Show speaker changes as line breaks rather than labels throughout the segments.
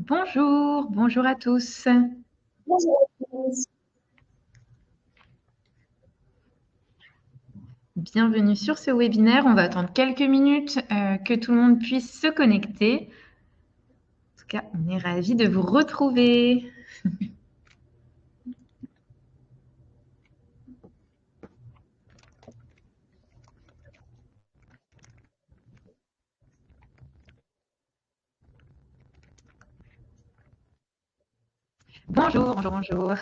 Bonjour, bonjour à tous.
Bonjour à tous.
Bienvenue sur ce webinaire. On va attendre quelques minutes que tout le monde puisse se connecter. En tout cas, on est ravis de vous retrouver. Bonjour, bonjour, bonjour.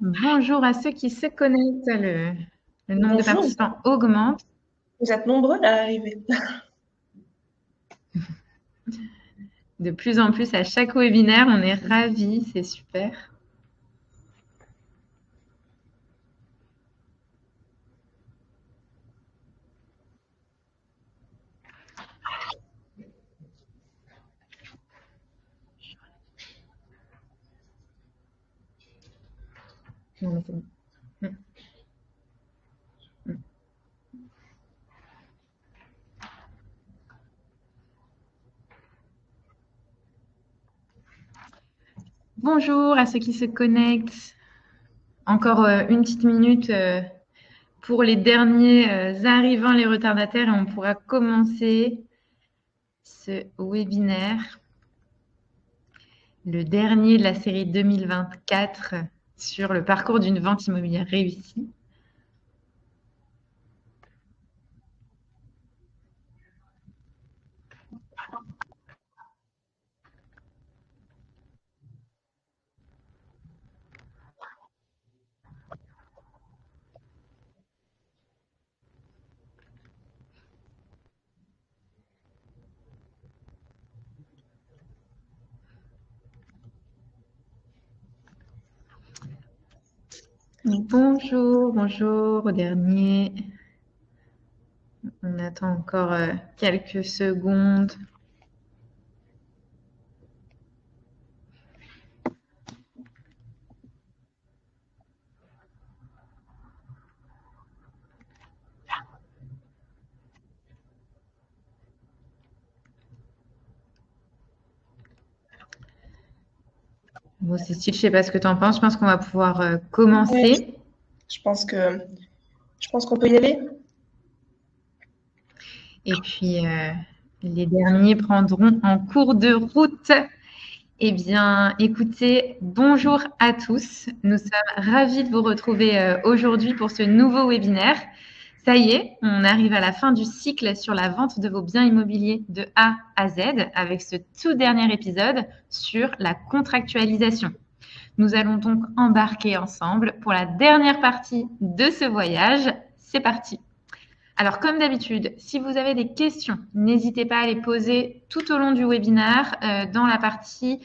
Bonjour à ceux qui se connectent. Le nombre de
Bonjour,
participants augmente.
vous êtes nombreux à arriver.
De plus en plus à chaque webinaire. On est ravis, c'est super. Non, mais c'est bon. Bonjour à ceux qui se connectent. Encore une petite minute pour les derniers arrivants, les retardataires, et on pourra commencer ce webinaire, le dernier de la série 2024 sur le parcours d'une vente immobilière réussie. Bonjour, bonjour au dernier. On attend encore quelques secondes. Bon, Cécile, je ne sais pas ce que tu en penses. Je pense qu'on va pouvoir commencer.
Oui, je pense qu'on peut y aller.
Et puis, les derniers prendront en cours de route. Eh bien, écoutez, bonjour à tous. Nous sommes ravis de vous retrouver aujourd'hui pour ce nouveau webinaire. Ça y est, on arrive à la fin du cycle sur la vente de vos biens immobiliers de A à Z avec ce tout dernier épisode sur la contractualisation. Nous allons donc embarquer ensemble pour la dernière partie de ce voyage. C'est parti. Alors, comme d'habitude, si vous avez des questions, n'hésitez pas à les poser tout au long du webinaire dans la partie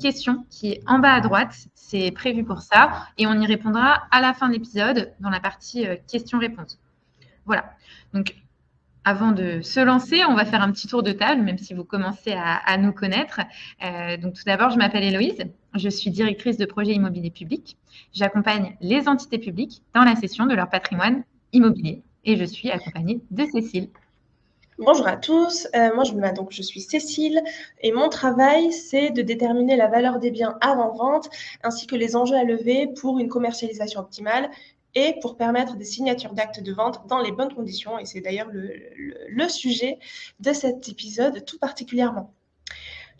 questions qui est en bas à droite. C'est prévu pour ça. Et on y répondra à la fin de l'épisode dans la partie questions-réponses. Voilà. Donc, avant de se lancer, on va faire un petit tour de table, même si vous commencez à nous connaître. Donc, tout d'abord, je m'appelle Héloïse. Je suis directrice de projet immobilier public. J'accompagne les entités publiques dans la cession de leur patrimoine immobilier. Et je suis accompagnée de Cécile.
Bonjour à tous, je suis Cécile et mon travail c'est de déterminer la valeur des biens avant vente ainsi que les enjeux à lever pour une commercialisation optimale et pour permettre des signatures d'actes de vente dans les bonnes conditions, et c'est d'ailleurs le sujet de cet épisode tout particulièrement.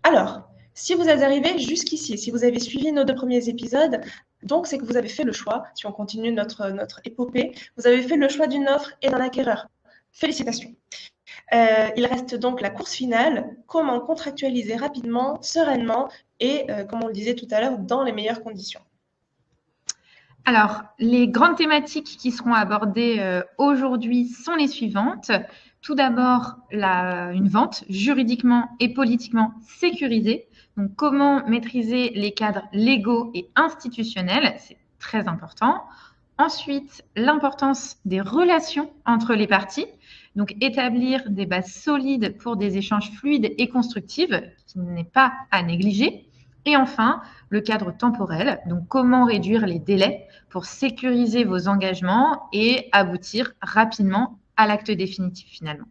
Alors, si vous êtes arrivé jusqu'ici, si vous avez suivi nos 2 premiers épisodes, donc c'est que vous avez fait le choix, si on continue notre épopée, vous avez fait le choix d'une offre et d'un acquéreur. Félicitations. Il reste donc la course finale, comment contractualiser rapidement, sereinement et, comme on le disait tout à l'heure, dans les meilleures conditions.
Alors, les grandes thématiques qui seront abordées aujourd'hui sont les suivantes. Tout d'abord, une vente juridiquement et politiquement sécurisée. Donc, comment maîtriser les cadres légaux et institutionnels, c'est très important. Ensuite, l'importance des relations entre les parties. Donc, établir des bases solides pour des échanges fluides et constructifs, qui n'est pas à négliger. Et enfin, le cadre temporel. Donc, comment réduire les délais pour sécuriser vos engagements et aboutir rapidement à l'acte définitif finalement.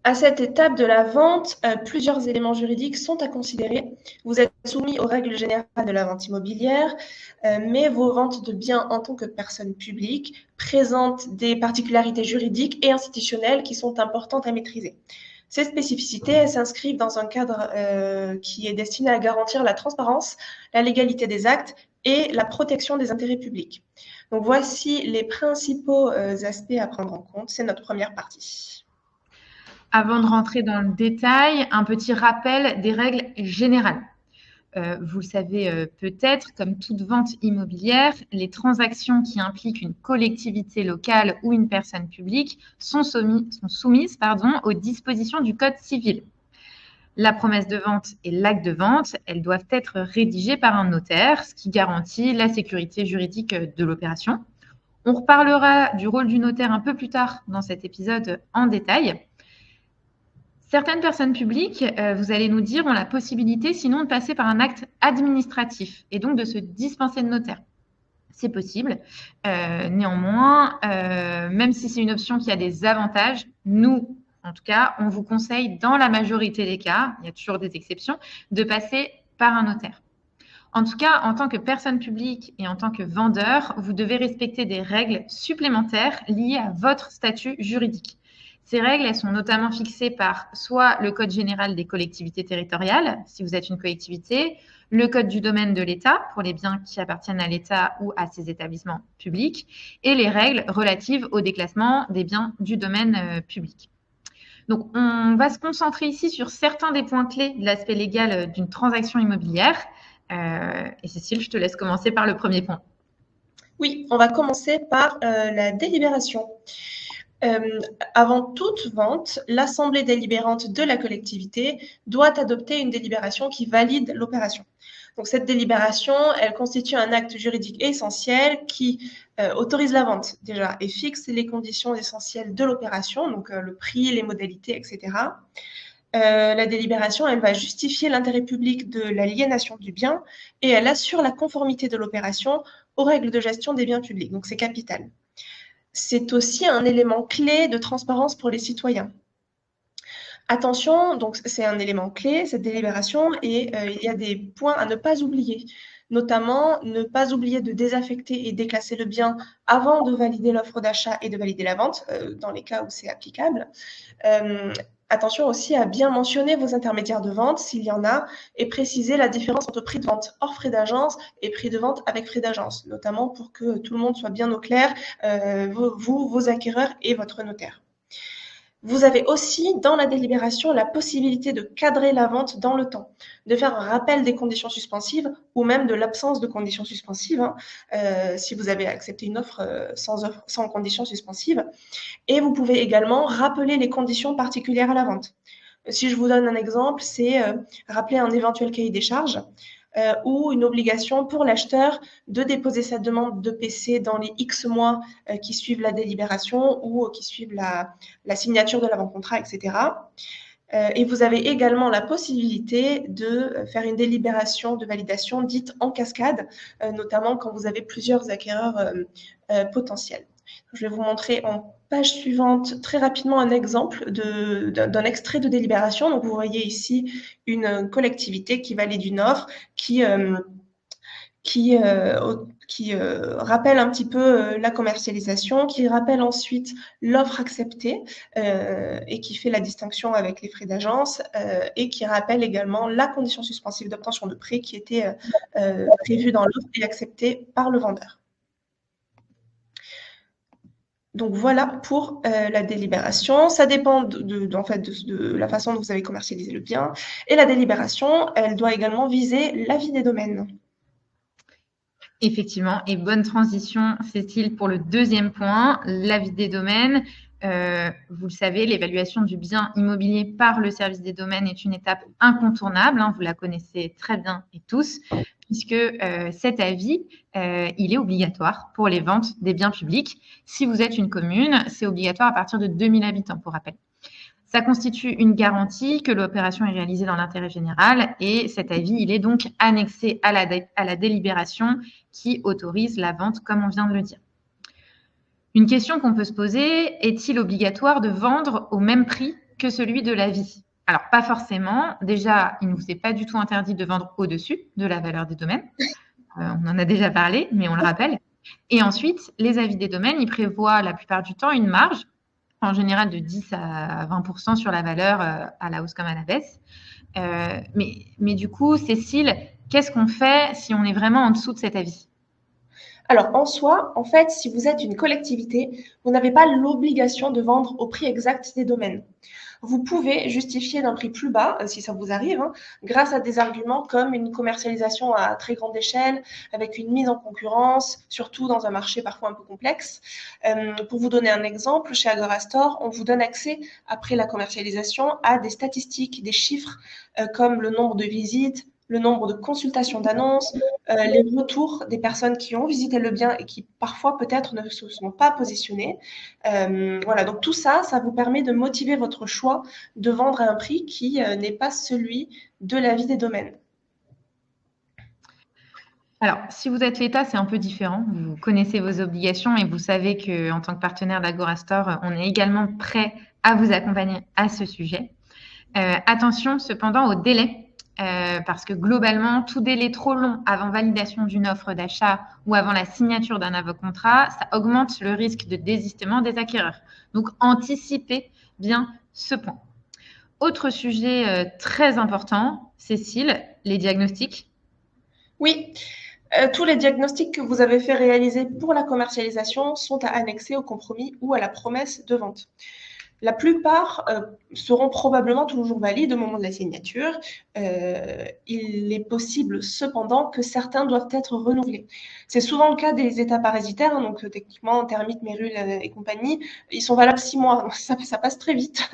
À cette étape de la vente, plusieurs éléments juridiques sont à considérer. Vous êtes soumis aux règles générales de la vente immobilière, mais vos ventes de biens en tant que personne publique présentent des particularités juridiques et institutionnelles qui sont importantes à maîtriser. Ces spécificités s'inscrivent dans un cadre qui est destiné à garantir la transparence, la légalité des actes et la protection des intérêts publics. Donc voici les principaux aspects à prendre en compte. C'est notre première partie.
Avant de rentrer dans le détail, un petit rappel des règles générales. Vous le savez peut-être, comme toute vente immobilière, les transactions qui impliquent une collectivité locale ou une personne publique sont soumises aux dispositions du Code civil. La promesse de vente et l'acte de vente, elles doivent être rédigées par un notaire, ce qui garantit la sécurité juridique de l'opération. On reparlera du rôle du notaire un peu plus tard dans cet épisode en détail. Certaines personnes publiques, vous allez nous dire, ont la possibilité sinon de passer par un acte administratif et donc de se dispenser de notaire. C'est possible. Néanmoins, même si c'est une option qui a des avantages, nous, en tout cas, on vous conseille dans la majorité des cas, il y a toujours des exceptions, de passer par un notaire. En tout cas, en tant que personne publique et en tant que vendeur, vous devez respecter des règles supplémentaires liées à votre statut juridique. Ces règles, elles sont notamment fixées par soit le Code général des collectivités territoriales, si vous êtes une collectivité, le Code du domaine de l'État, pour les biens qui appartiennent à l'État ou à ses établissements publics, et les règles relatives au déclassement des biens du domaine public. Donc, on va se concentrer ici sur certains des points clés de l'aspect légal d'une transaction immobilière. Et Cécile, je te laisse commencer par le premier point.
Oui, on va commencer par la délibération. Avant toute vente, l'assemblée délibérante de la collectivité doit adopter une délibération qui valide l'opération. Donc cette délibération, elle constitue un acte juridique essentiel qui autorise la vente déjà et fixe les conditions essentielles de l'opération, donc le prix, les modalités, etc. La délibération, elle va justifier l'intérêt public de l'aliénation du bien et elle assure la conformité de l'opération aux règles de gestion des biens publics. Donc c'est capital. C'est aussi un élément clé de transparence pour les citoyens. Attention, donc c'est un élément clé, cette délibération, et il y a des points à ne pas oublier, notamment ne pas oublier de désaffecter et déclasser le bien avant de valider l'offre d'achat et de valider la vente, dans les cas où c'est applicable. Attention aussi à bien mentionner vos intermédiaires de vente, s'il y en a, et préciser la différence entre prix de vente hors frais d'agence et prix de vente avec frais d'agence, notamment pour que tout le monde soit bien au clair, vous, vos acquéreurs et votre notaire. Vous avez aussi, dans la délibération, la possibilité de cadrer la vente dans le temps, de faire un rappel des conditions suspensives ou même de l'absence de conditions suspensives, si vous avez accepté une offre sans conditions suspensives. Et vous pouvez également rappeler les conditions particulières à la vente. Si je vous donne un exemple, c'est rappeler un éventuel cahier des charges ou une obligation pour l'acheteur de déposer sa demande de PC dans les X mois qui suivent la délibération ou qui suivent la signature de l'avant-contrat, etc. Et vous avez également la possibilité de faire une délibération de validation dite en cascade, notamment quand vous avez plusieurs acquéreurs potentiels. Je vais vous montrer en page suivante très rapidement un exemple d'un extrait de délibération. Donc, vous voyez ici une collectivité qui valide une offre qui rappelle un petit peu la commercialisation, qui rappelle ensuite l'offre acceptée et qui fait la distinction avec les frais d'agence et qui rappelle également la condition suspensive d'obtention de prêt qui était prévue dans l'offre et acceptée par le vendeur. Donc voilà pour la délibération. Ça dépend de la façon dont vous avez commercialisé le bien. Et la délibération, elle doit également viser l'avis des domaines.
Effectivement, et bonne transition, Cécile, pour le deuxième point, l'avis des domaines. vous le savez, l'évaluation du bien immobilier par le service des domaines est une étape incontournable. Vous la connaissez très bien et tous, puisque cet avis, il est obligatoire pour les ventes des biens publics. Si vous êtes une commune, c'est obligatoire à partir de 2000 habitants, pour rappel. Ça constitue une garantie que l'opération est réalisée dans l'intérêt général et cet avis, il est donc annexé à la délibération qui autorise la vente, comme on vient de le dire. Une question qu'on peut se poser, est-il obligatoire de vendre au même prix que celui de l'avis? Alors, pas forcément. Déjà, il ne vous est pas du tout interdit de vendre au-dessus de la valeur des domaines. On en a déjà parlé, mais on le rappelle. Et ensuite, les avis des domaines, ils prévoient la plupart du temps une marge, en général de 10 à 20% sur la valeur à la hausse comme à la baisse. Mais du coup, Cécile, qu'est-ce qu'on fait si on est vraiment en dessous de cet avis?
Alors, en soi, en fait, si vous êtes une collectivité, vous n'avez pas l'obligation de vendre au prix exact des domaines. Vous pouvez justifier d'un prix plus bas, si ça vous arrive, grâce à des arguments comme une commercialisation à très grande échelle, avec une mise en concurrence, surtout dans un marché parfois un peu complexe. Pour vous donner un exemple, chez Agorastore, on vous donne accès, après la commercialisation, à des statistiques, des chiffres, comme le nombre de visites, le nombre de consultations d'annonces, les retours des personnes qui ont visité le bien et qui parfois peut-être ne se sont pas positionnées. Voilà, donc tout ça, ça vous permet de motiver votre choix de vendre à un prix qui n'est pas celui de l'avis des domaines.
Alors, si vous êtes l'État, c'est un peu différent. Vous connaissez vos obligations et vous savez qu'en tant que partenaire d'Agorastore, on est également prêt à vous accompagner à ce sujet. Attention cependant au délai. Parce que globalement, tout délai trop long avant validation d'une offre d'achat ou avant la signature d'un avocat-contrat, ça augmente le risque de désistement des acquéreurs. Donc, anticipez bien ce point. Autre sujet très important, Cécile, les diagnostics.
Oui, tous les diagnostics que vous avez fait réaliser pour la commercialisation sont à annexer au compromis ou à la promesse de vente. La plupart seront probablement toujours valides au moment de la signature. Il est possible cependant que certains doivent être renouvelés. C'est souvent le cas des états parasitaires, donc techniquement termites, mérules et compagnie. Ils sont valables 6 mois, donc ça passe très vite.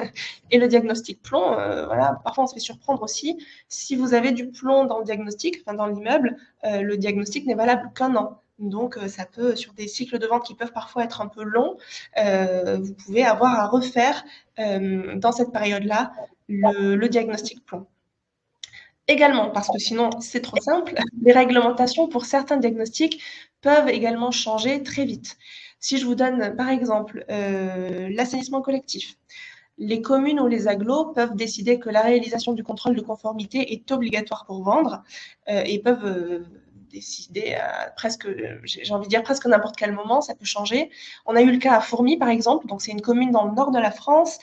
Et le diagnostic plomb, voilà, parfois on se fait surprendre aussi. Si vous avez du plomb dans le diagnostic, enfin dans l'immeuble, le diagnostic n'est valable qu'1 an. Donc, ça peut, sur des cycles de vente qui peuvent parfois être un peu longs, vous pouvez avoir à refaire dans cette période-là le diagnostic plomb. Également, parce que sinon c'est trop simple, les réglementations pour certains diagnostics peuvent également changer très vite. Si je vous donne par exemple l'assainissement collectif, les communes ou les agglos peuvent décider que la réalisation du contrôle de conformité est obligatoire pour vendre et peuvent décider presque, j'ai envie de dire presque n'importe quel moment, ça peut changer. On a eu le cas à Fourmies, par exemple, donc c'est une commune dans le nord de la France,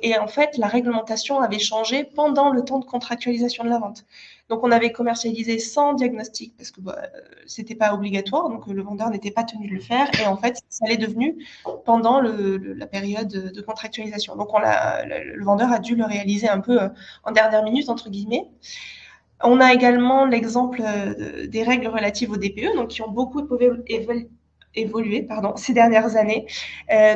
et en fait, la réglementation avait changé pendant le temps de contractualisation de la vente. Donc, on avait commercialisé sans diagnostic parce que c'était pas obligatoire, donc le vendeur n'était pas tenu de le faire, et en fait, ça l'est devenu pendant la période de contractualisation. Donc, le vendeur a dû le réaliser un peu en dernière minute, entre guillemets. On a également l'exemple des règles relatives au DPE, donc qui ont beaucoup évolué ces dernières années.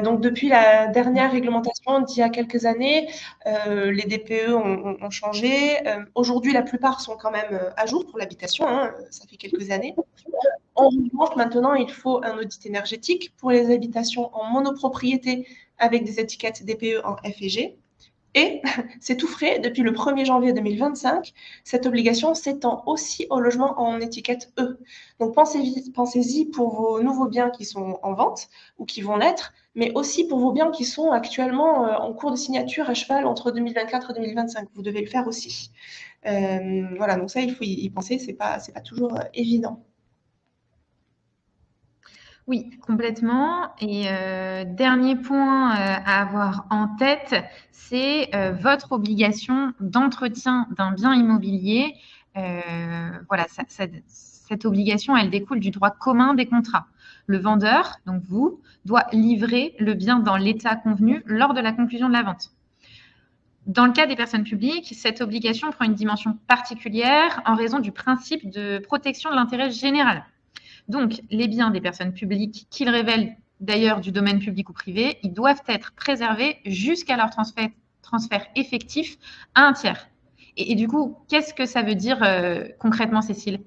Donc depuis la dernière réglementation d'il y a quelques années, les DPE ont changé. Aujourd'hui, la plupart sont quand même à jour pour l'habitation, ça fait quelques années. En revanche, maintenant, il faut un audit énergétique pour les habitations en monopropriété avec des étiquettes DPE en F et G. Et c'est tout frais, depuis le 1er janvier 2025, cette obligation s'étend aussi au logement en étiquette E. Donc pensez-y pour vos nouveaux biens qui sont en vente ou qui vont l'être, mais aussi pour vos biens qui sont actuellement en cours de signature à cheval entre 2024 et 2025. Vous devez le faire aussi. Voilà, donc ça, il faut y penser, c'est pas toujours évident.
Oui, complètement. Et dernier point à avoir en tête, c'est votre obligation d'entretien d'un bien immobilier. Voilà, cette obligation, elle découle du droit commun des contrats. Le vendeur, donc vous, doit livrer le bien dans l'état convenu lors de la conclusion de la vente. Dans le cas des personnes publiques, cette obligation prend une dimension particulière en raison du principe de protection de l'intérêt général. Donc, les biens des personnes publiques qu'ils révèlent d'ailleurs du domaine public ou privé, ils doivent être préservés jusqu'à leur transfert effectif à un tiers. Et du coup, qu'est-ce que ça veut dire concrètement, Cécile?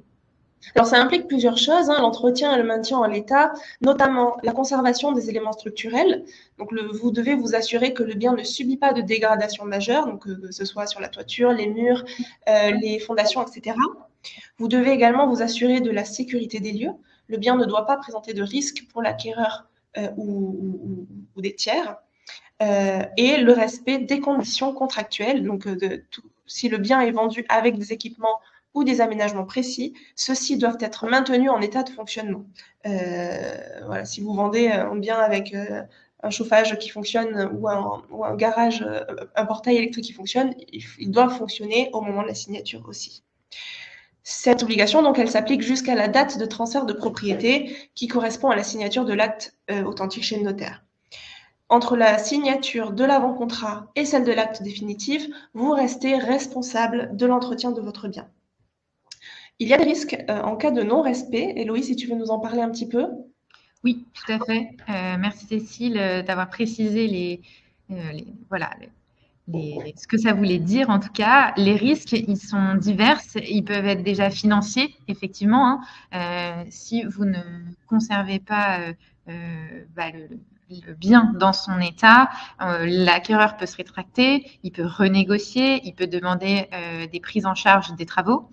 Alors, ça implique plusieurs choses, hein, l'entretien et le maintien en l'état, notamment la conservation des éléments structurels. Donc, vous devez vous assurer que le bien ne subit pas de dégradation majeure, donc que ce soit sur la toiture, les murs, les fondations, etc. Vous devez également vous assurer de la sécurité des lieux. Le bien ne doit pas présenter de risque pour l'acquéreur ou des tiers. Et le respect des conditions contractuelles. Donc, si le bien est vendu avec des équipements ou des aménagements précis, ceux-ci doivent être maintenus en état de fonctionnement. Voilà, si vous vendez un bien avec un chauffage qui fonctionne ou un garage, un portail électrique qui fonctionne, ils doivent fonctionner au moment de la signature aussi. Cette obligation, donc, elle s'applique jusqu'à la date de transfert de propriété qui correspond à la signature de l'acte authentique chez le notaire. Entre la signature de l'avant-contrat et celle de l'acte définitif, vous restez responsable de l'entretien de votre bien. Il y a des risques en cas de non-respect. Héloïse, si tu veux nous en parler un petit peu.
Oui, tout à fait. Merci Cécile d'avoir précisé voilà, ce que ça voulait dire. En tout cas, les risques, ils sont divers. Ils peuvent être déjà financiers, effectivement. Si vous ne conservez pas le bien dans son état, l'acquéreur peut se rétracter, il peut renégocier, il peut demander des prises en charge des travaux.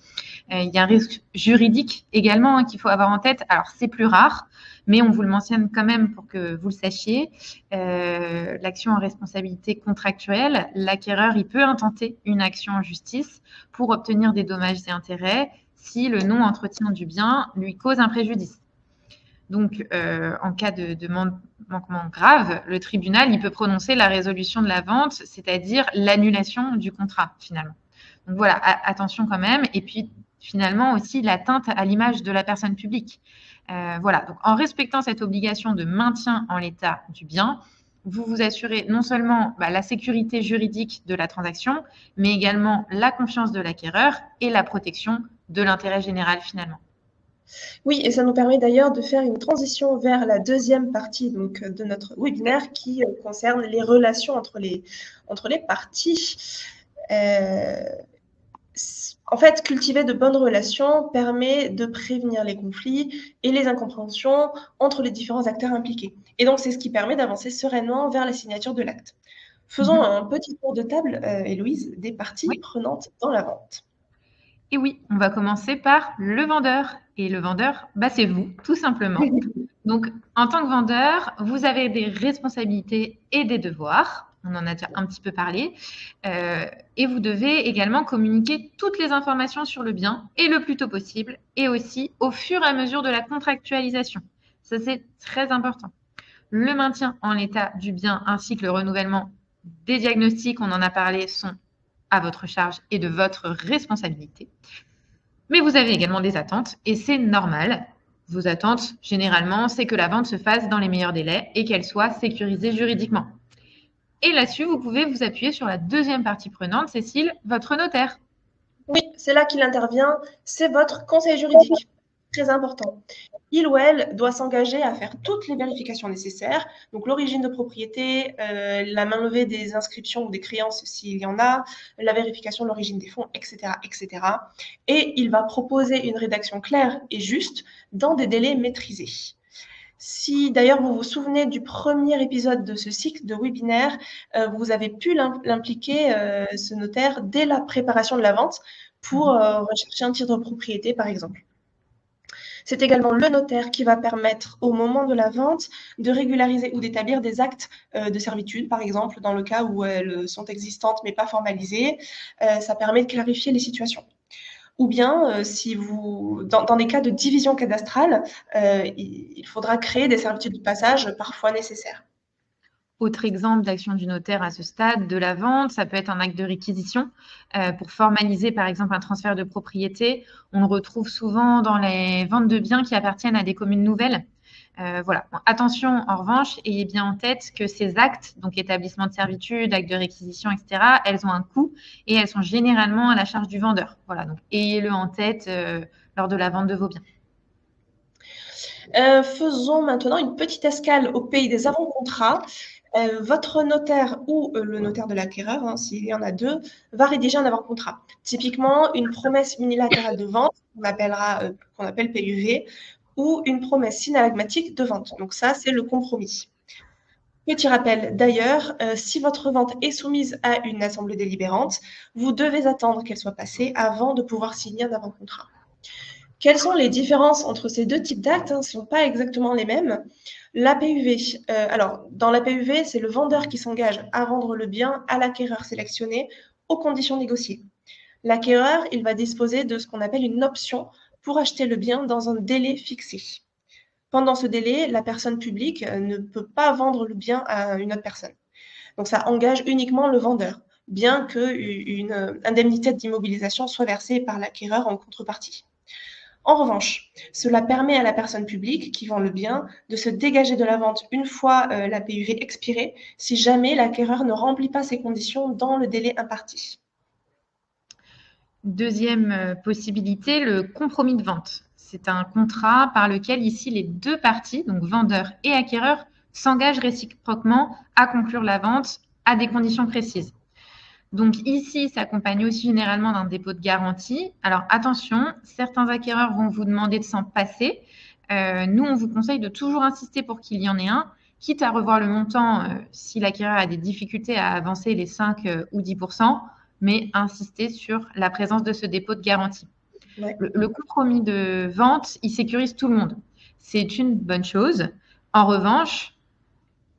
Il y a un risque juridique également qu'il faut avoir en tête. Alors, c'est plus rare, mais on vous le mentionne quand même pour que vous le sachiez. L'action en responsabilité contractuelle, l'acquéreur, il peut intenter une action en justice pour obtenir des dommages et intérêts si le non-entretien du bien lui cause un préjudice. Donc, en cas de manquement grave, le tribunal, il peut prononcer la résolution de la vente, c'est-à-dire l'annulation du contrat, finalement. Donc voilà, attention quand même. Et puis, finalement, aussi l'atteinte à l'image de la personne publique. Voilà, donc en respectant cette obligation de maintien en l'état du bien, vous vous assurez non seulement la sécurité juridique de la transaction, mais également la confiance de l'acquéreur et la protection de l'intérêt général finalement.
Oui, et ça nous permet d'ailleurs de faire une transition vers la deuxième partie donc, de notre webinaire qui concerne les relations entre les parties. En fait, cultiver de bonnes relations permet de prévenir les conflits et les incompréhensions entre les différents acteurs impliqués. Et donc, c'est ce qui permet d'avancer sereinement vers la signature de l'acte. Faisons un petit tour de table, Héloïse, des parties prenantes dans la vente.
Et oui, on va commencer par le vendeur. Et le vendeur, c'est vous, tout simplement. Donc, en tant que vendeur, vous avez des responsabilités et des devoirs. On en a déjà un petit peu parlé. Et vous devez également communiquer toutes les informations sur le bien et le plus tôt possible, et aussi au fur et à mesure de la contractualisation. Ça, c'est très important. Le maintien en l'état du bien ainsi que le renouvellement des diagnostics, on en a parlé, sont à votre charge et de votre responsabilité. Mais vous avez également des attentes et c'est normal. Vos attentes, généralement, c'est que la vente se fasse dans les meilleurs délais et qu'elle soit sécurisée juridiquement. Et là-dessus, vous pouvez vous appuyer sur la deuxième partie prenante, Cécile, votre notaire.
Oui, c'est là qu'il intervient. C'est votre conseil juridique. Très important. Il ou elle doit s'engager à faire toutes les vérifications nécessaires, donc l'origine de propriété, la mainlevée des inscriptions ou des créances s'il y en a, la vérification de l'origine des fonds, etc., etc. Et il va proposer une rédaction claire et juste dans des délais maîtrisés. Si d'ailleurs vous vous souvenez du premier épisode de ce cycle de webinaire, vous avez pu l'impliquer, ce notaire, dès la préparation de la vente pour rechercher un titre de propriété, par exemple. C'est également le notaire qui va permettre, au moment de la vente, de régulariser ou d'établir des actes de servitude, par exemple, dans le cas où elles sont existantes mais pas formalisées. Ça permet de clarifier les situations. Ou bien, si vous, dans des cas de division cadastrale, il faudra créer des servitudes de passage parfois nécessaires.
Autre exemple d'action du notaire à ce stade de la vente, ça peut être un acte de réquisition pour formaliser par exemple un transfert de propriété. On le retrouve souvent dans les ventes de biens qui appartiennent à des communes nouvelles. Voilà. Bon, attention en revanche, ayez bien en tête que ces actes, donc établissement de servitude, acte de réquisition, etc., elles ont un coût et elles sont généralement à la charge du vendeur. Voilà, donc ayez-le en tête lors de la vente de vos biens.
Faisons maintenant une petite escale au pays des avant-contrats. Votre notaire ou le notaire de l'acquéreur, hein, s'il y en a deux, va rédiger un avant-contrat. Typiquement, une promesse unilatérale de vente, qu'on appelle PUV, ou une promesse synallagmatique de vente. Donc ça, c'est le compromis. Petit rappel d'ailleurs, si votre vente est soumise à une assemblée délibérante, vous devez attendre qu'elle soit passée avant de pouvoir signer un avant-contrat. Quelles sont les différences entre ces deux types d'actes? Ce ne sont pas exactement les mêmes. La PUV, alors dans la PUV, c'est le vendeur qui s'engage à vendre le bien à l'acquéreur sélectionné aux conditions négociées. L'acquéreur, il va disposer de ce qu'on appelle une option pour acheter le bien dans un délai fixé. Pendant ce délai, la personne publique ne peut pas vendre le bien à une autre personne. Donc ça engage uniquement le vendeur, bien qu'une indemnité d'immobilisation soit versée par l'acquéreur en contrepartie. En revanche, cela permet à la personne publique qui vend le bien de se dégager de la vente une fois la PUV expirée, si jamais l'acquéreur ne remplit pas ses conditions dans le délai imparti.
Deuxième possibilité, le compromis de vente. C'est un contrat par lequel ici les deux parties, donc vendeur et acquéreur, s'engagent réciproquement à conclure la vente à des conditions précises. Donc ici, ça s'accompagne aussi généralement d'un dépôt de garantie. Alors attention, certains acquéreurs vont vous demander de s'en passer. Nous, on vous conseille de toujours insister pour qu'il y en ait un, quitte à revoir le montant si l'acquéreur a des difficultés à avancer les 5 ou 10%, mais insister sur la présence de ce dépôt de garantie.
Ouais.
Le compromis de vente, il sécurise tout le monde. C'est une bonne chose. En revanche,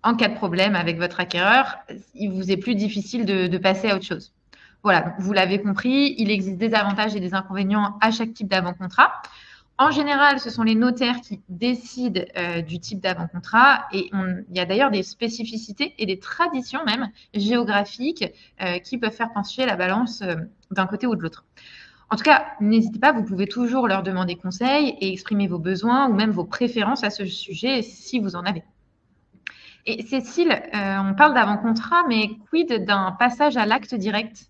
en cas de problème avec votre acquéreur, il vous est plus difficile de passer à autre chose. Voilà, donc vous l'avez compris, il existe des avantages et des inconvénients à chaque type d'avant-contrat. En général, ce sont les notaires qui décident du type d'avant-contrat et il y a d'ailleurs des spécificités et des traditions même géographiques qui peuvent faire pencher la balance d'un côté ou de l'autre. En tout cas, n'hésitez pas, vous pouvez toujours leur demander conseil et exprimer vos besoins ou même vos préférences à ce sujet si vous en avez. Et Cécile, on parle d'avant-contrat, mais quid d'un passage à l'acte direct?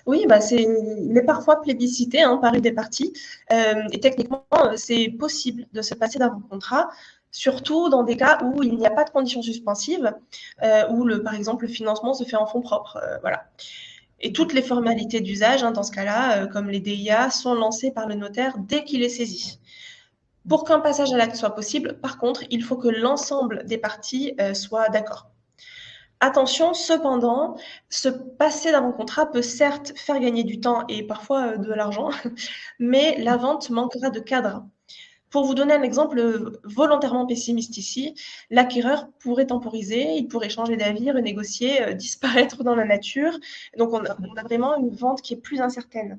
Oui, il est parfois plébiscité par une des parties. Et techniquement, c'est possible de se passer d'avant-contrat, surtout dans des cas où il n'y a pas de conditions suspensives, où, par exemple, le financement se fait en fonds propres. Voilà. Et toutes les formalités d'usage, dans ce cas-là, comme les DIA, sont lancées par le notaire dès qu'il est saisi. Pour qu'un passage à l'acte soit possible, par contre, il faut que l'ensemble des parties soient d'accord. Attention, cependant, se passer d'avant-contrat peut certes faire gagner du temps et parfois de l'argent, mais la vente manquera de cadre. Pour vous donner un exemple volontairement pessimiste ici, l'acquéreur pourrait temporiser, il pourrait changer d'avis, renégocier, disparaître dans la nature. Donc on a vraiment une vente qui est plus incertaine.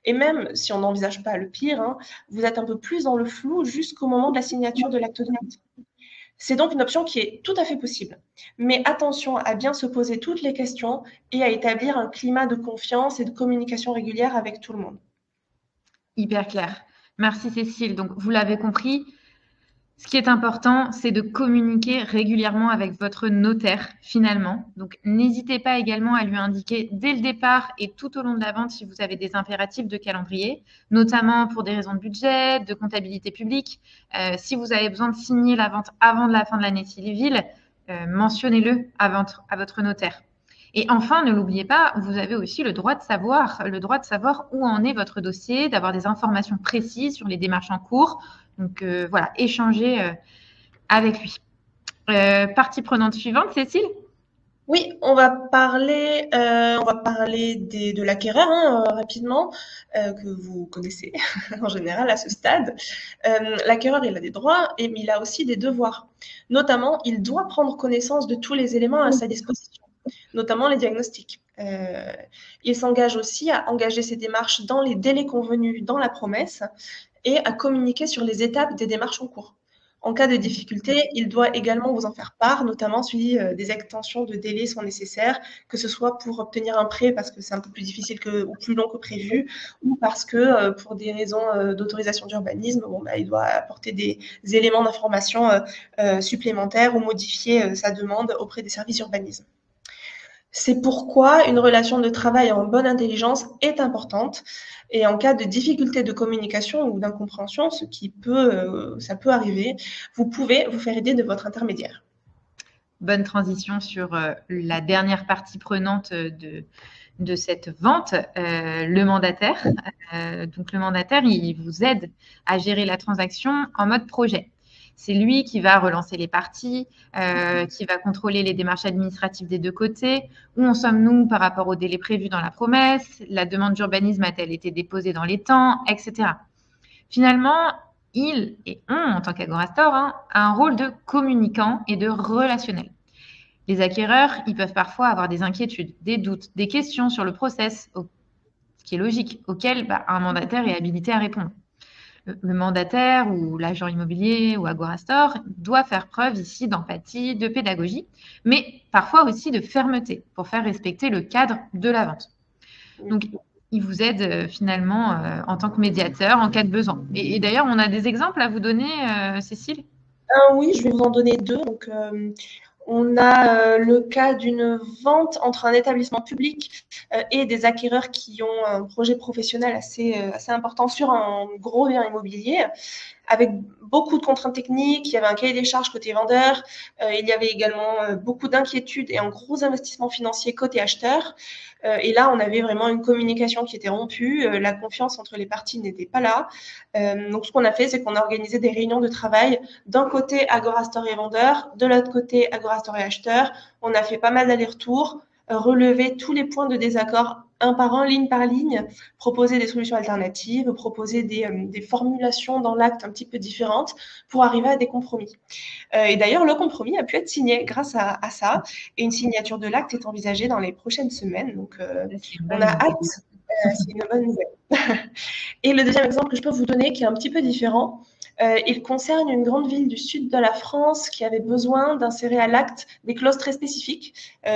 Et même si on n'envisage pas le pire, vous êtes un peu plus dans le flou jusqu'au moment de la signature de l'acte de vente. C'est donc une option qui est tout à fait possible. Mais attention à bien se poser toutes les questions et à établir un climat de confiance et de communication régulière avec tout le monde.
Hyper clair. Merci Cécile. Donc, vous l'avez compris, ce qui est important, c'est de communiquer régulièrement avec votre notaire, finalement. Donc, n'hésitez pas également à lui indiquer dès le départ et tout au long de la vente si vous avez des impératifs de calendrier, notamment pour des raisons de budget, de comptabilité publique. Si vous avez besoin de signer la vente avant la fin de l'année civile, mentionnez-le à votre notaire. Et enfin, ne l'oubliez pas, vous avez aussi le droit de savoir où en est votre dossier, d'avoir des informations précises sur les démarches en cours. Donc voilà, échangez avec lui. Partie prenante suivante, Cécile?
Oui, on va parler de l'acquéreur rapidement, que vous connaissez en général à ce stade. L'acquéreur, il a des droits, mais il a aussi des devoirs. Notamment, il doit prendre connaissance de tous les éléments à sa disposition, notamment les diagnostics. Il s'engage aussi à engager ses démarches dans les délais convenus dans la promesse et à communiquer sur les étapes des démarches en cours. En cas de difficulté, il doit également vous en faire part, notamment si des extensions de délai sont nécessaires, que ce soit pour obtenir un prêt parce que c'est un peu plus difficile ou plus long que prévu, ou parce que pour des raisons d'autorisation d'urbanisme, il doit apporter des éléments d'information supplémentaires ou modifier sa demande auprès des services d'urbanisme. C'est pourquoi une relation de travail en bonne intelligence est importante et en cas de difficulté de communication ou d'incompréhension, ça peut arriver, vous pouvez vous faire aider de votre intermédiaire.
Bonne transition sur la dernière partie prenante de cette vente, le mandataire. Donc, le mandataire, il vous aide à gérer la transaction en mode projet. C'est lui qui va relancer les parties, qui va contrôler les démarches administratives des deux côtés. Où en sommes-nous par rapport au délai prévu dans la promesse? La demande d'urbanisme a-t-elle été déposée dans les temps, etc. Finalement, il et on, en tant qu'Agorastore, a un rôle de communicant et de relationnel. Les acquéreurs, ils peuvent parfois avoir des inquiétudes, des doutes, des questions sur le process, ce qui est logique, auquel un mandataire est habilité à répondre. Le mandataire ou l'agent immobilier ou Agorastore doit faire preuve ici d'empathie, de pédagogie, mais parfois aussi de fermeté pour faire respecter le cadre de la vente. Donc, il vous aide finalement en tant que médiateur en cas de besoin. Et d'ailleurs, on a des exemples à vous donner, Cécile?
Oui, je vais vous en donner deux. Donc, on a le cas d'une vente entre un établissement public et des acquéreurs qui ont un projet professionnel assez important sur un gros bien immobilier, avec beaucoup de contraintes techniques. Il y avait un cahier des charges côté vendeur. Il y avait également beaucoup d'inquiétudes et un gros investissement financier côté acheteur. Et là, on avait vraiment une communication qui était rompue. La confiance entre les parties n'était pas là. Donc, ce qu'on a fait, c'est qu'on a organisé des réunions de travail. D'un côté, Agorastore et vendeur. De l'autre côté, Agorastore et acheteur. On a fait pas mal d'allers-retours, relever tous les points de désaccord un par un, ligne par ligne, proposer des solutions alternatives, proposer des formulations dans l'acte un petit peu différentes pour arriver à des compromis. Et d'ailleurs, le compromis a pu être signé grâce à ça, et une signature de l'acte est envisagée dans les prochaines semaines. Donc, on a hâte. C'est une bonne nouvelle. Et le deuxième exemple que je peux vous donner, qui est un petit peu différent, il concerne une grande ville du sud de la France qui avait besoin d'insérer à l'acte des clauses très spécifiques.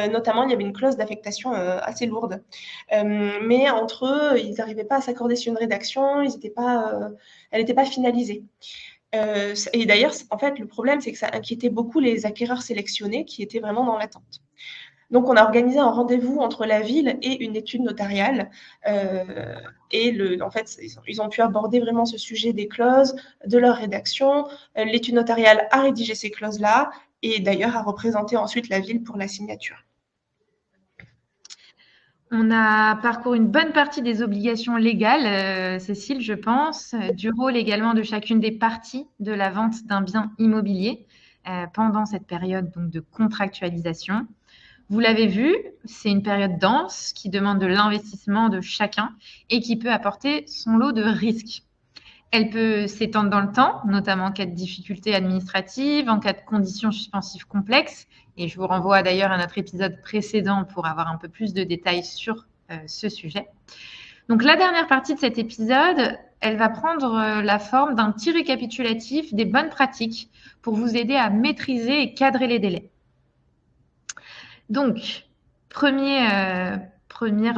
Notamment, il y avait une clause d'affectation assez lourde. Mais entre eux, ils n'arrivaient pas à s'accorder sur une rédaction, elle n'était pas finalisée. Et d'ailleurs, en fait, le problème, c'est que ça inquiétait beaucoup les acquéreurs sélectionnés qui étaient vraiment dans l'attente. Donc, on a organisé un rendez-vous entre la ville et une étude notariale. En fait, ils ont pu aborder vraiment ce sujet des clauses, de leur rédaction. L'étude notariale a rédigé ces clauses-là et d'ailleurs a représenté ensuite la ville pour la signature.
On a parcouru une bonne partie des obligations légales, Cécile, je pense, du rôle également de chacune des parties de la vente d'un bien immobilier pendant cette période donc, de contractualisation. Vous l'avez vu, c'est une période dense qui demande de l'investissement de chacun et qui peut apporter son lot de risques. Elle peut s'étendre dans le temps, notamment en cas de difficultés administratives, en cas de conditions suspensives complexes. Et je vous renvoie d'ailleurs à notre épisode précédent pour avoir un peu plus de détails sur ce sujet. Donc la dernière partie de cet épisode, elle va prendre la forme d'un petit récapitulatif des bonnes pratiques pour vous aider à maîtriser et cadrer les délais. Donc, première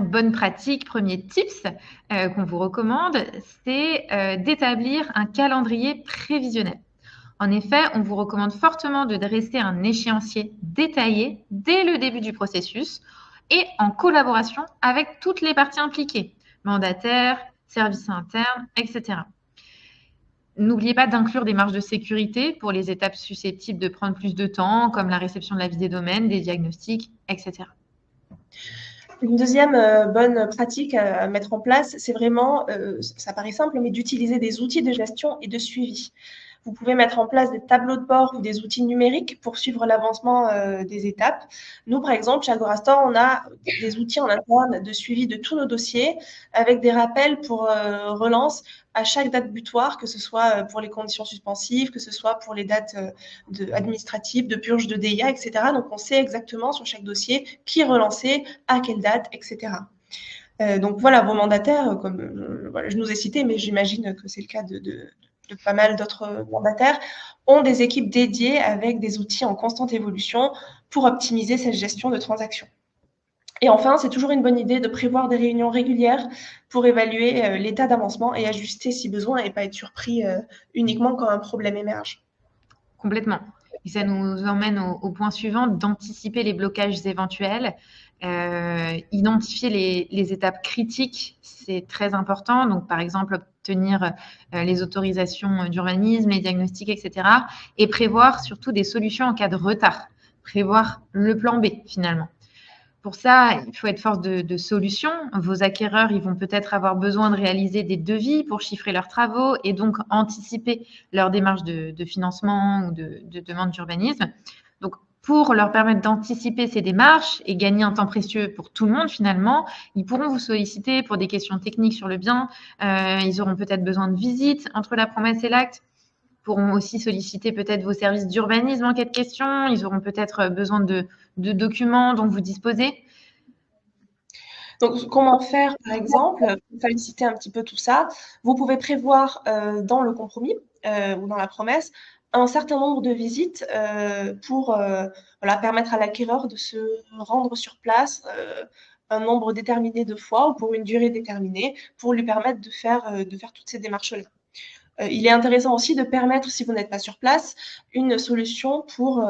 bonne pratique, premier tips qu'on vous recommande, c'est d'établir un calendrier prévisionnel. En effet, on vous recommande fortement de dresser un échéancier détaillé dès le début du processus et en collaboration avec toutes les parties impliquées, mandataires, services internes, etc. N'oubliez pas d'inclure des marges de sécurité pour les étapes susceptibles de prendre plus de temps, comme la réception de l'avis des domaines, des diagnostics, etc.
Une deuxième bonne pratique à mettre en place, c'est vraiment, ça paraît simple, mais d'utiliser des outils de gestion et de suivi. Vous pouvez mettre en place des tableaux de bord ou des outils numériques pour suivre l'avancement des étapes. Nous, par exemple, chez Agorastore, on a des outils en interne de suivi de tous nos dossiers avec des rappels pour relance à chaque date butoir, que ce soit pour les conditions suspensives, que ce soit pour les dates administratives, de purge de DIA, etc. Donc, on sait exactement sur chaque dossier qui est relancé, à quelle date, etc. Donc voilà, vos mandataires, comme je nous ai cités, mais j'imagine que c'est le cas de pas mal d'autres mandataires, ont des équipes dédiées avec des outils en constante évolution pour optimiser cette gestion de transactions. Et enfin, c'est toujours une bonne idée de prévoir des réunions régulières pour évaluer l'état d'avancement et ajuster si besoin et pas être surpris uniquement quand un problème émerge.
Complètement. Et ça nous emmène au point suivant, d'anticiper les blocages éventuels, identifier les étapes critiques, c'est très important. Donc, par exemple, obtenir les autorisations d'urbanisme, les diagnostics, etc. Et prévoir surtout des solutions en cas de retard. Prévoir le plan B, finalement. Pour ça, il faut être force de solution. Vos acquéreurs, ils vont peut-être avoir besoin de réaliser des devis pour chiffrer leurs travaux et donc anticiper leur démarche de financement ou de demande d'urbanisme. Donc, pour leur permettre d'anticiper ces démarches et gagner un temps précieux pour tout le monde, finalement, ils pourront vous solliciter pour des questions techniques sur le bien. Ils auront peut-être besoin de visites entre la promesse et l'acte. Pourront aussi solliciter peut-être vos services d'urbanisme en cas de question. Ils auront peut-être besoin de documents dont vous disposez.
Donc, comment faire, par exemple, pour faciliter un petit peu tout ça? Vous pouvez prévoir dans le compromis ou dans la promesse un certain nombre de visites pour voilà, permettre à l'acquéreur de se rendre sur place un nombre déterminé de fois ou pour une durée déterminée pour lui permettre de faire toutes ces démarches-là. Il est intéressant aussi de permettre, si vous n'êtes pas sur place, une solution pour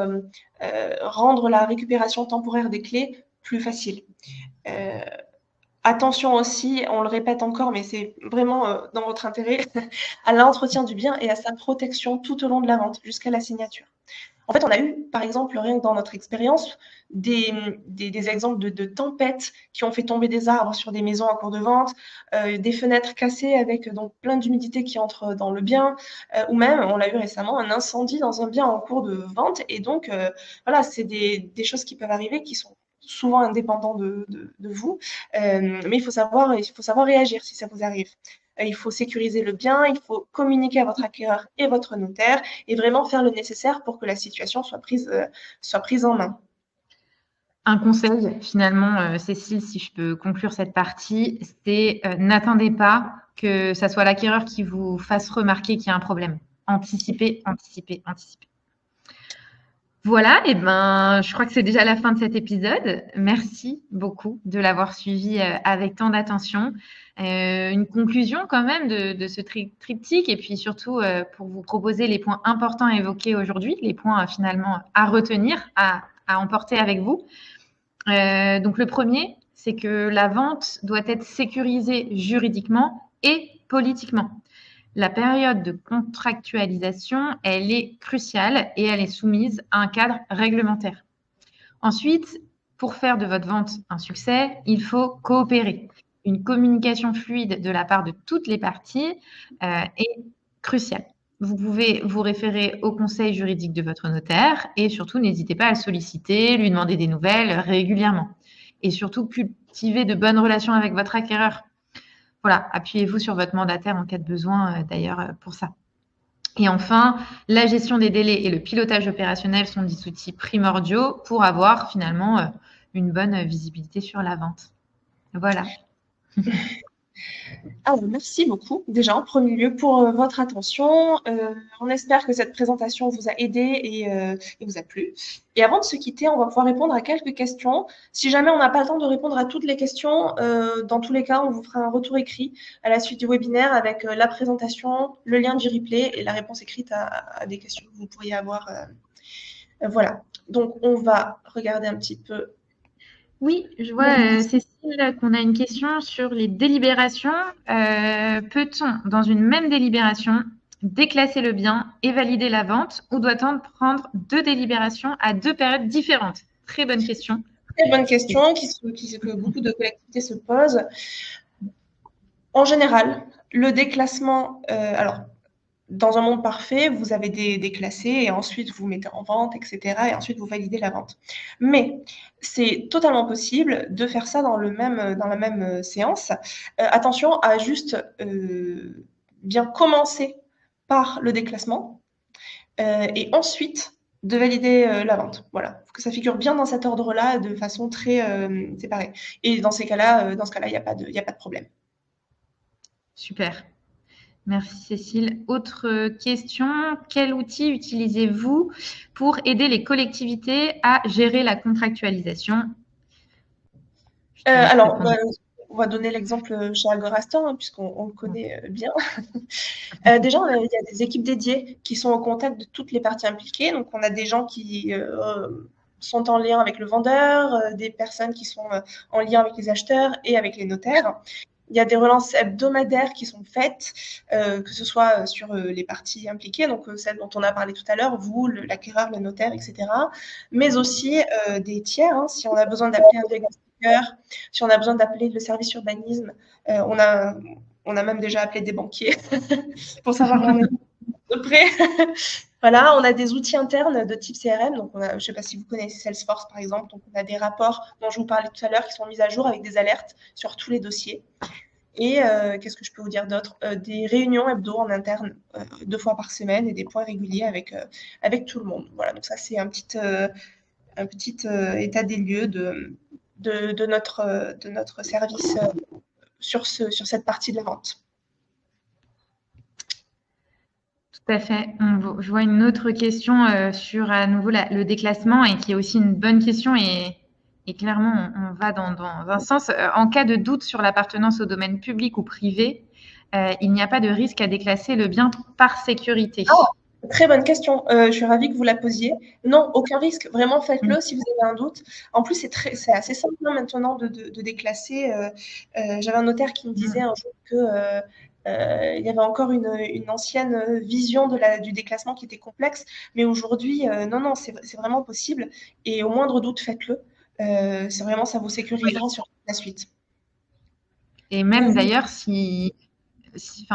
rendre la récupération temporaire des clés plus facile. Attention aussi, on le répète encore, mais c'est vraiment dans votre intérêt, à l'entretien du bien et à sa protection tout au long de la vente, jusqu'à la signature. En fait, on a eu, par exemple, rien que dans notre expérience, des exemples de tempêtes qui ont fait tomber des arbres sur des maisons en cours de vente, des fenêtres cassées avec donc plein d'humidité qui entre dans le bien, ou même, on l'a eu récemment, un incendie dans un bien en cours de vente. Et donc, voilà, c'est des choses qui peuvent arriver qui sont souvent indépendants de vous, mais il faut savoir réagir si ça vous arrive. Il faut sécuriser le bien, il faut communiquer à votre acquéreur et votre notaire et vraiment faire le nécessaire pour que la situation soit prise en main.
Un conseil, finalement, Cécile, si je peux conclure cette partie, c'est n'attendez pas que ça soit l'acquéreur qui vous fasse remarquer qu'il y a un problème. Anticipez, anticipez, anticipez. Voilà, et ben, je crois que c'est déjà la fin de cet épisode. Merci beaucoup de l'avoir suivi avec tant d'attention. Une conclusion quand même de ce triptyque et puis surtout pour vous proposer les points importants à évoquer aujourd'hui, les points finalement à retenir, à emporter avec vous. Donc le premier, c'est que la vente doit être sécurisée juridiquement et politiquement. La période de contractualisation, elle est cruciale et elle est soumise à un cadre réglementaire. Ensuite, pour faire de votre vente un succès, il faut coopérer. Une communication fluide de la part de toutes les parties est cruciale. Vous pouvez vous référer au conseil juridique de votre notaire et surtout, n'hésitez pas à le solliciter, lui demander des nouvelles régulièrement. Et surtout, cultiver de bonnes relations avec votre acquéreur. Voilà, appuyez-vous sur votre mandataire en cas de besoin, d'ailleurs, pour ça. Et enfin, la gestion des délais et le pilotage opérationnel sont des outils primordiaux pour avoir finalement une bonne visibilité sur la vente. Voilà.
Alors, merci beaucoup déjà en premier lieu pour votre attention. On espère que cette présentation vous a aidé et vous a plu. Et avant de se quitter, on va pouvoir répondre à quelques questions. Si jamais on n'a pas le temps de répondre à toutes les questions, dans tous les cas, on vous fera un retour écrit à la suite du webinaire avec la présentation, le lien du replay et la réponse écrite à des questions que vous pourriez avoir. Voilà. Donc, on va regarder un petit peu.
Oui, je vois, Cécile, qu'on a une question sur les délibérations. Peut-on, dans une même délibération, déclasser le bien et valider la vente ou doit-on prendre deux délibérations à deux périodes différentes? Très bonne question.
Très bonne question que beaucoup de collectivités se posent. En général, le déclassement, alors, dans un monde parfait, vous avez déclassé et ensuite vous mettez en vente, etc. Et ensuite vous validez la vente. Mais c'est totalement possible de faire ça dans la même séance. Attention à juste bien commencer par le déclassement et ensuite de valider la vente. Voilà, faut que ça figure bien dans cet ordre-là de façon très séparée. Et dans ce cas-là, il n'y a pas de problème.
Super. Merci Cécile. Autre question, quel outil utilisez-vous pour aider les collectivités à gérer la contractualisation?
on va donner l'exemple chez Agorastor, hein, puisqu'on le connaît bien. Déjà, il y a des équipes dédiées qui sont au contact de toutes les parties impliquées. Donc, on a des gens qui sont en lien avec le vendeur, des personnes qui sont en lien avec les acheteurs et avec les notaires. Il y a des relances hebdomadaires qui sont faites, que ce soit sur les parties impliquées, donc celles dont on a parlé tout à l'heure, vous, l'acquéreur, le notaire, etc. Mais aussi des tiers, hein, si on a besoin d'appeler un diagnostiqueur, si on a besoin d'appeler le service urbanisme, on a même déjà appelé des banquiers pour savoir où on est de près. Voilà, on a des outils internes de type CRM. Donc, je ne sais pas si vous connaissez Salesforce, par exemple. Donc, on a des rapports dont je vous parlais tout à l'heure qui sont mis à jour avec des alertes sur tous les dossiers. Et qu'est-ce que je peux vous dire d'autre? Des réunions hebdo en interne 2 fois par semaine et des points réguliers avec tout le monde. Voilà, donc ça, c'est un petit état des lieux de notre service sur cette partie de la vente.
Tout à fait. Je vois une autre question sur à nouveau le déclassement et qui est aussi une bonne question et clairement on va dans un sens. En cas de doute sur l'appartenance au domaine public ou privé, il n'y a pas de risque à déclasser le bien par sécurité.
Oh, très bonne question. Je suis ravie que vous la posiez. Non, aucun risque. Vraiment, faites-le si vous avez un doute. En plus, c'est assez simple maintenant de déclasser. J'avais un notaire qui me disait un jour que il y avait encore une ancienne vision du déclassement qui était complexe. Mais aujourd'hui, non, c'est vraiment possible. Et au moindre doute, faites-le. C'est vraiment, ça vous sécurisera sur la suite.
Et même d'ailleurs,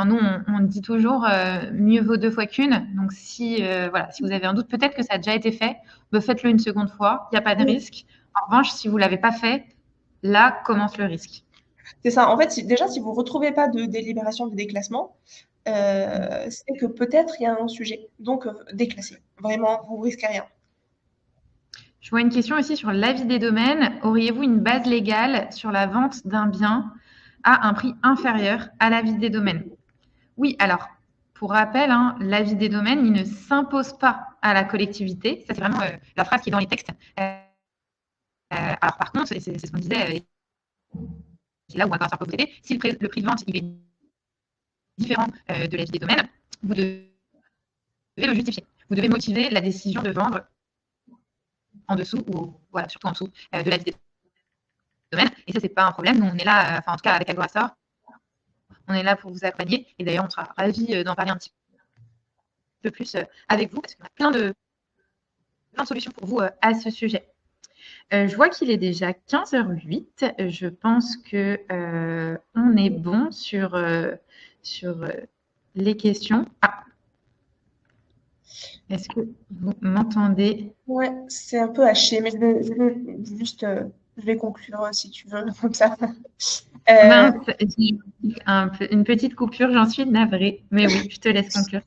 nous, on dit toujours mieux vaut 2 fois qu'une. Donc, si vous avez un doute, peut-être que ça a déjà été fait, faites-le une seconde fois. Il n'y a pas de risque. En revanche, si vous ne l'avez pas fait, là commence le risque.
C'est ça. En fait, déjà, si vous ne retrouvez pas de délibération de déclassement, c'est que peut-être il y a un sujet. Donc, déclassez. Vraiment, vous ne risquez rien.
Je vois une question aussi sur l'avis des domaines. Auriez-vous une base légale sur la vente d'un bien à un prix inférieur à l'avis des domaines? Oui, alors, pour rappel, hein, l'avis des domaines, il ne s'impose pas à la collectivité. Ça, c'est vraiment la phrase qui est dans les textes. Alors, par contre, c'est ce qu'on disait, c'est là où Agorastor peut vous aider. Si le prix de vente il est différent de l'avis des domaines, vous devez le justifier. Vous devez motiver la décision de vendre en dessous ou surtout en dessous de l'avis des domaines. Et ça, c'est pas un problème. Nous, on est là, en tout cas avec Agorastor, on est là pour vous accompagner. Et d'ailleurs, on sera ravis d'en parler un petit peu plus avec vous parce qu'on a plein de solutions pour vous à ce sujet. Je vois qu'il est déjà 15h08. Je pense que on est bon sur les questions. Ah. Est-ce que vous m'entendez?
Ouais, c'est un peu haché, mais je vais conclure si tu veux, comme ça.
Mince, j'ai une petite coupure, j'en suis navrée. Mais oui, je te laisse conclure.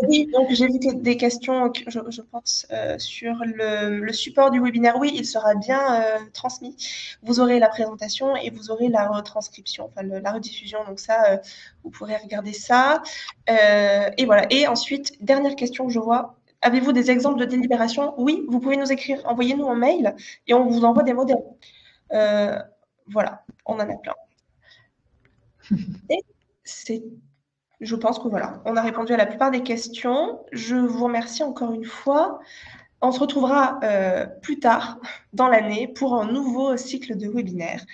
Oui, donc j'ai vu des questions, je pense, sur le support du webinaire. Oui, il sera bien transmis. Vous aurez la présentation et vous aurez la retranscription, enfin la rediffusion. Donc ça, vous pourrez regarder ça. Et voilà. Et ensuite, dernière question que je vois. Avez-vous des exemples de délibération? Oui, vous pouvez nous écrire, envoyez-nous un mail et on vous envoie des modèles. Voilà, on en a plein. Et je pense que voilà, on a répondu à la plupart des questions. Je vous remercie encore une fois. On se retrouvera plus tard dans l'année pour un nouveau cycle de webinaire,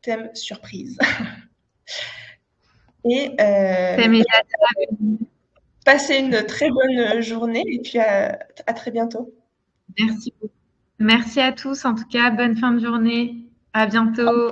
thème surprise. Et passez une très bonne journée et puis à très bientôt.
Merci beaucoup. Merci à tous. En tout cas, bonne fin de journée. À bientôt.